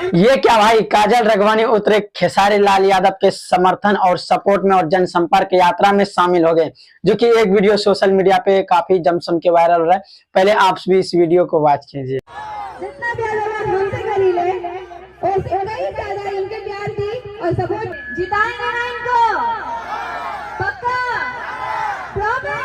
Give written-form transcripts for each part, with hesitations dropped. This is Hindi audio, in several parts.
ये क्या भाई, काजल राघवानी उतरे खेसारी लाल यादव के समर्थन और सपोर्ट में और जनसंपर्क यात्रा में शामिल हो गए, जो कि एक वीडियो सोशल मीडिया पे काफी जमसम के वायरल हो रहा है। पहले आप भी इस वीडियो को वॉच कीजिए। जितना प्यार हमसे करी ले उतना ही ज्यादा इनके प्यार दी और सपोर्ट जिताएंगे ना इनको, पक्का प्रॉमिस।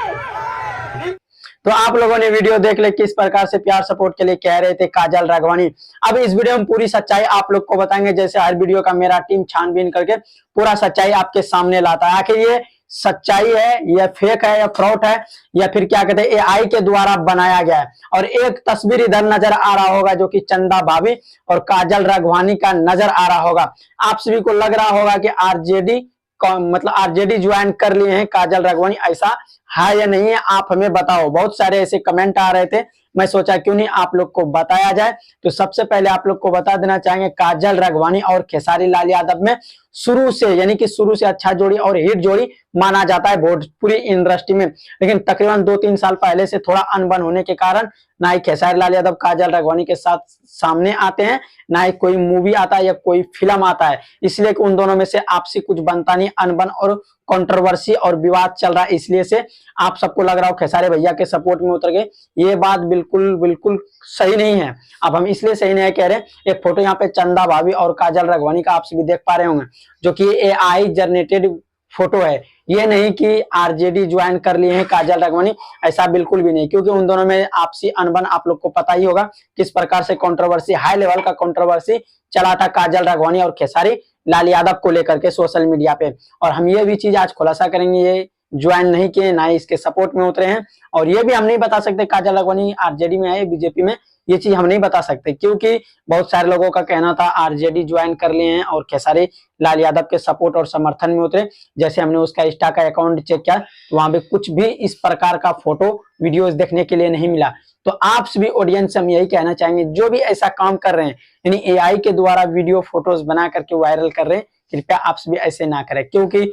तो आप लोगों ने वीडियो देख ले किस प्रकार से प्यार सपोर्ट के लिए कह रहे थे काजल राघवानी। अब इस वीडियो में पूरी सच्चाई आप लोग को बताएंगे, जैसे हर वीडियो का मेरा टीम छानबीन करके पूरा सच्चाई आपके सामने लाता है। आखिर ये सच्चाई है या फेक है या फ्रॉड है या फिर क्या कहते हैं एआई के द्वारा बनाया गया है। और एक तस्वीर इधर नजर आ रहा होगा जो कि चंदा भाभी और काजल राघवानी का नजर आ रहा होगा। आप सभी को लग रहा होगा कि आरजेडी मतलब आरजेडी ज्वाइन कर लिए हैं काजल राघवानी, ऐसा है या नहीं है आप हमें बताओ। बहुत सारे ऐसे कमेंट आ रहे थे, मैं सोचा क्यों नहीं आप लोग को बताया जाए। तो सबसे पहले आप लोग को बता देना चाहेंगे काजल राघवानी और खेसारी लाल यादव में शुरू से यानी कि शुरू से अच्छा जोड़ी और हिट जोड़ी माना जाता है भोजपुरी इंडस्ट्री में। लेकिन तकरीबन 2-3 साल पहले से थोड़ा अनबन होने के कारण ना ही खेसारी लाल यादव काजल राघवानी के साथ सामने आते हैं, ना ही कोई मूवी आता है या कोई फिल्म आता है, इसलिए कि उन दोनों में से आपसी कुछ बनता नहीं, अनबन और कंट्रोवर्सी और विवाद चल रहा है। इसलिए से आप सबको लग रहा हो खेसारी भैया के सपोर्ट में उतर गए। ये बात बिल्कुल बिल्कुल सही नहीं है। अब हम इसलिए सही नहीं कह रहे, एक फोटो यहाँ पे चंदा भाभी और काजल राघवानी का आप सभी देख पा रहे होंगे, जो कि एआई जनरेटेड फोटो है। ये नहीं कि आरजेडी ज्वाइन कर लिए हैं काजल राघवानी, ऐसा बिल्कुल भी नहीं, क्योंकि उन दोनों में आपसी अनबन आप लोग को पता ही होगा किस प्रकार से कंट्रोवर्सी, हाई लेवल का कंट्रोवर्सी चला था काजल राघवानी और खेसारी लाल यादव को लेकर के सोशल मीडिया पे। और हम ये भी चीज आज खुलासा करेंगे, ये ज्वाइन नहीं किए, ना ही इसके सपोर्ट में उतरे हैं। और ये भी हम नहीं बता सकते काजल राघवानी आरजेडी में है बीजेपी में, ये चीज हम नहीं बता सकते, क्योंकि बहुत सारे लोगों का कहना था आरजेडी ज्वाइन कर लिए हैं और खेसारी लाल यादव के सपोर्ट और समर्थन में उतरे। जैसे हमने उसका इंस्टा का अकाउंट चेक किया तो वहां पे कुछ भी इस प्रकार का फोटो वीडियोस देखने के लिए नहीं मिला। तो आप सभी ऑडियंस से हम यही कहना चाहेंगे, जो भी ऐसा काम कर रहे हैं यानी एआई के द्वारा वीडियो फोटोज बना करके वायरल कर रहे हैं, कृपया आप सभी ऐसे ना करें, क्योंकि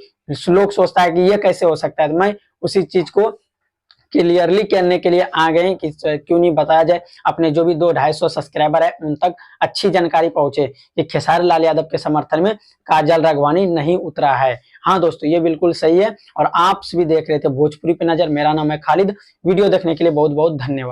लोग सोचता है कि ये कैसे हो सकता है। तो मैं उसी चीज को क्लियरली करने के लिए आ गए कि क्यों नहीं बताया जाए, अपने जो भी 200-250 सब्सक्राइबर है उन तक अच्छी जानकारी पहुंचे कि खेसारी लाल यादव के समर्थन में काजल राघवानी नहीं उतरा है। हाँ दोस्तों, ये बिल्कुल सही है। और आप सभी देख रहे थे भोजपुरी पे नजर, मेरा नाम है खालिद। वीडियो देखने के लिए बहुत बहुत धन्यवाद।